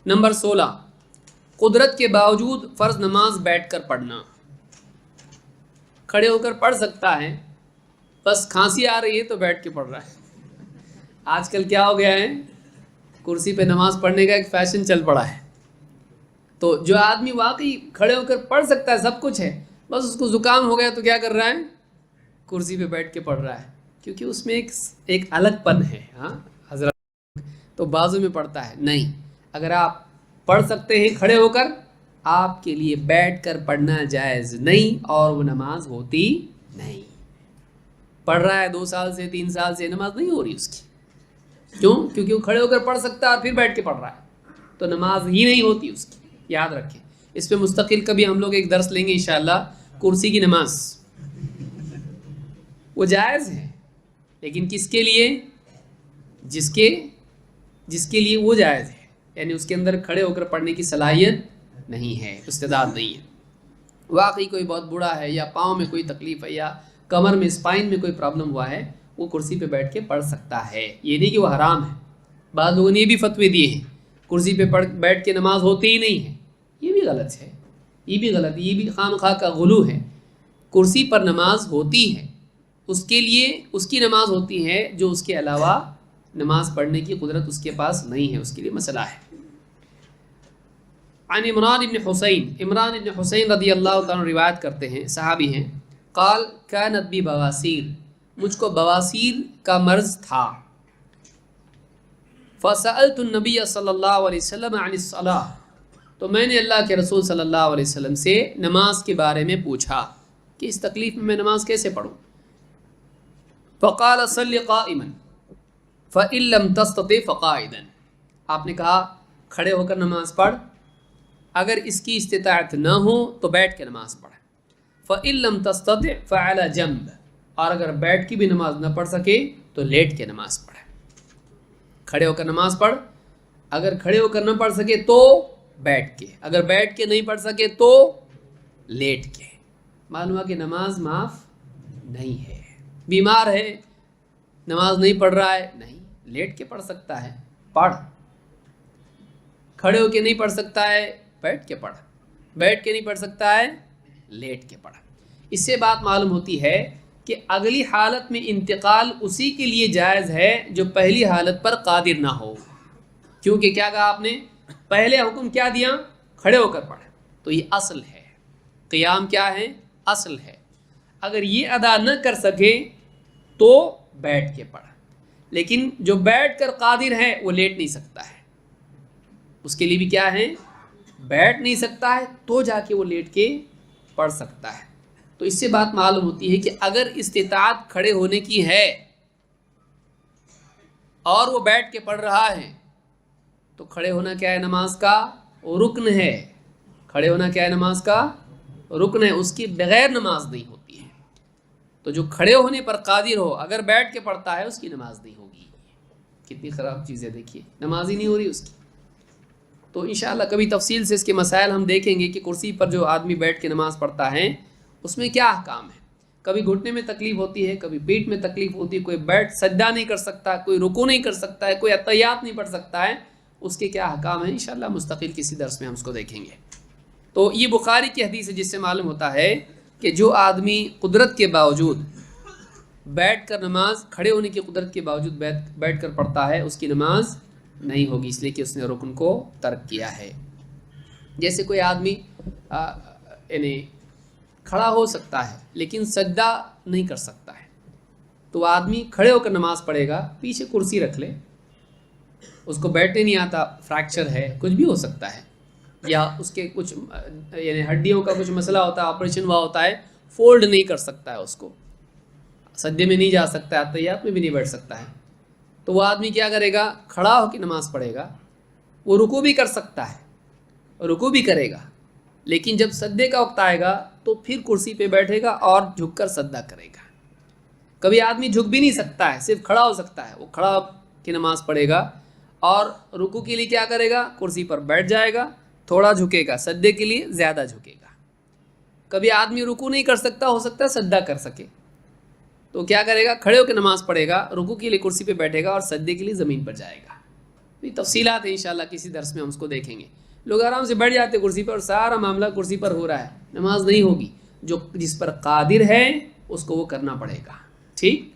Number 16، قدرت کے باوجود فرض نماز بیٹھ کر پڑھنا۔ کھڑے ہو کر پڑھ سکتا ہے، بس کھانسی آ رہی ہے تو بیٹھ کے پڑھ رہا ہے۔ آج کل کیا ہو گیا ہے، کرسی پہ نماز پڑھنے کا ایک فیشن چل پڑا ہے۔ تو جو آدمی واقعی کھڑے ہو کر پڑھ سکتا ہے، سب کچھ ہے، بس اس کو زکام ہو گیا تو کیا کر رہا ہے، کرسی پہ بیٹھ کے پڑھ رہا ہے، کیونکہ اس میں ایک الگ پن ہے۔ ہاں حضرت تو بازو میں پڑھتا ہے، نہیں، اگر آپ پڑھ سکتے ہیں کھڑے ہو کر، آپ کے لیے بیٹھ کر پڑھنا جائز نہیں، اور وہ نماز ہوتی نہیں۔ پڑھ رہا ہے 2 سال سے 3 سال سے، نماز نہیں ہو رہی اس کی، کیوں؟ کیونکہ وہ کھڑے ہو کر پڑھ سکتا ہے اور پھر بیٹھ کے پڑھ رہا ہے، تو نماز ہی نہیں ہوتی اس کی، یاد رکھیں۔ اس پہ مستقل کبھی ہم لوگ ایک درس لیں گے انشاءاللہ۔ کرسی کی نماز وہ جائز ہے، لیکن کس کے لیے؟ جس کے لیے وہ جائز ہے، یعنی اس کے اندر کھڑے ہو کر پڑھنے کی صلاحیت نہیں ہے، استعداد نہیں ہے۔ واقعی کوئی بہت بوڑھا ہے، یا پاؤں میں کوئی تکلیف ہے، یا کمر میں اسپائن میں کوئی پرابلم ہوا ہے، وہ کرسی پہ بیٹھ کے پڑھ سکتا ہے، یہ نہیں کہ وہ حرام ہے۔ بعض لوگوں نے یہ بھی فتوے دیے ہیں کرسی پہ بیٹھ کے نماز ہوتی ہی نہیں ہے، یہ بھی غلط ہے، یہ بھی خام خواہ کا غلو ہے۔ کرسی پر نماز ہوتی ہے، اس کے لیے اس کی نماز ہوتی ہے، جو اس کے علاوہ نماز پڑھنے کی قدرت اس کے پاس نہیں ہے، اس کے لیے مسئلہ ہے۔ عن عمران بن حسین رضی اللہ تعالیٰ روایت کرتے ہیں، صحابی ہیں، قال كانت بی بواسیر، مجھ کو بواسیر کا مرض تھا، فسألت النبی صلی اللہ علیہ وسلم عن الصلاۃ، تو میں نے اللہ کے رسول صلی اللہ علیہ وسلم سے نماز کے بارے میں پوچھا کہ اس تکلیف میں نماز کیسے پڑھوں؟ فقال صل قائما فإن لم تستطع فقاعدا، آپ نے کہا کھڑے ہو کر نماز پڑھ، اگر اس کی استطاعت نہ ہو تو بیٹھ کے نماز پڑھ، فإن لم تستطع فعلى جنب، اور اگر بیٹھ کی بھی نماز نہ پڑھ سکے تو لیٹ کے نماز پڑھ۔ کھڑے ہو کر نماز پڑھ، اگر کھڑے ہو کر نہ پڑھ سکے تو بیٹھ کے، اگر بیٹھ کے نہیں پڑھ سکے تو لیٹ کے۔ معلوم ہے کہ نماز معاف نہیں ہے، بیمار ہے نماز نہیں پڑھ رہا ہے، نہیں، لیٹ کے پڑھ سکتا ہے، پڑھ۔ کھڑے ہو کے نہیں پڑھ سکتا ہے، بیٹھ کے پڑھ، بیٹھ کے نہیں پڑھ سکتا ہے، لیٹ کے پڑھ۔ اس سے بات معلوم ہوتی ہے کہ اگلی حالت میں انتقال اسی کے لیے جائز ہے جو پہلی حالت پر قادر نہ ہو، کیونکہ کیا کہا آپ نے؟ پہلے حکم کیا دیا؟ کھڑے ہو کر پڑھ، تو یہ اصل ہے، قیام کیا ہے؟ اصل ہے۔ اگر یہ ادا نہ کر سکے تو بیٹھ کے پڑھ، لیکن جو بیٹھ کر قادر ہے وہ لیٹ نہیں سکتا ہے، اس کے لیے بھی کیا ہے؟ بیٹھ نہیں سکتا ہے، تو جا کے وہ لیٹ کے پڑھ سکتا ہے۔ تو اس سے بات معلوم ہوتی ہے کہ اگر استطاعت کھڑے ہونے کی ہے اور وہ بیٹھ کے پڑھ رہا ہے تو کھڑے ہونا کیا ہے؟ نماز کا رکن ہے۔ کھڑے ہونا کیا ہے؟ نماز کا رکن ہے، اس کی بغیر نماز نہیں ہوتی ہے۔ تو جو کھڑے ہونے پر قادر ہو اگر بیٹھ کے پڑھتا ہے اس کی نماز نہیں ہوگی۔ کتنی خراب چیز ہے، دیکھیے، نماز ہی نہیں ہو رہی اس کی۔ تو انشاءاللہ کبھی تفصیل سے اس کے مسائل ہم دیکھیں گے کہ کرسی پر جو آدمی بیٹھ کے نماز پڑھتا ہے اس میں کیا احکام ہے۔ کبھی گھٹنے میں تکلیف ہوتی ہے، کبھی پیٹھ میں تکلیف ہوتی ہے، کوئی بیٹھ سجدہ نہیں کر سکتا، کوئی رکوع نہیں کر سکتا ہے، کوئی اتحیات نہیں پڑھ سکتا ہے، اس کے کیا احکام ہیں انشاءاللہ مستقل کسی درس میں ہم اس کو دیکھیں گے۔ تو یہ بخاری کی حدیث ہے جس سے معلوم ہوتا ہے کہ جو آدمی قدرت کے باوجود بیٹھ کر نماز، کھڑے ہونے کی قدرت کے باوجود بیٹھ کر پڑھتا ہے، اس کی نماز نہیں ہوگی، اس لیے کہ اس نے رکن کو ترک کیا ہے۔ جیسے کوئی آدمی یعنی کھڑا ہو سکتا ہے لیکن سجدہ نہیں کر سکتا ہے، تو وہ آدمی کھڑے ہو کر نماز پڑھے گا، پیچھے کرسی رکھ لے، اس کو بیٹھنے نہیں آتا، فریکچر ہے، کچھ بھی ہو سکتا ہے، یا اس کے کچھ یعنی ہڈیوں کا کچھ مسئلہ ہوتا ہے، آپریشن ہوا ہوتا ہے، فولڈ نہیں کر سکتا ہے، اس کو سجدے میں نہیں جا سکتا ہے، اتحیات میں بھی نہیں بیٹھ سکتا ہے، تو وہ آدمی کیا کرے گا؟ کھڑا ہو کے نماز پڑھے گا۔ وہ رکوع بھی کر سکتا ہے، رکوع بھی کرے گا، لیکن جب سجدے کا وقت آئے گا تو پھر کرسی پہ بیٹھے گا اور جھک کر سجدہ کرے گا۔ کبھی آدمی جھک بھی نہیں سکتا ہے، صرف کھڑا ہو سکتا ہے، وہ کھڑا ہو کے نماز پڑھے گا، اور رکوع کے لیے کیا کرے گا؟ کرسی پر بیٹھ جائے گا، تھوڑا جھکے گا، سجدے کے لیے زیادہ جھکے گا۔ کبھی آدمی رکوع نہیں کر سکتا، ہو سکتا ہے سجدہ کر سکے، تو کیا کرے گا؟ کھڑے ہو کے نماز پڑھے گا، رکوع کے لیے کرسی پہ بیٹھے گا اور سجدے کے لیے زمین پر جائے گا۔ یہ تفصیلات ہیں انشاءاللہ کسی درس میں ہم اس کو دیکھیں گے. لوگ آرام سے بیٹھ جاتے کرسی پر اور سارا معاملہ کرسی پر ہو رہا ہے, نماز نہیں ہوگی. جو جس پر قادر ہے اس کو وہ کرنا پڑے گا. ٹھیک.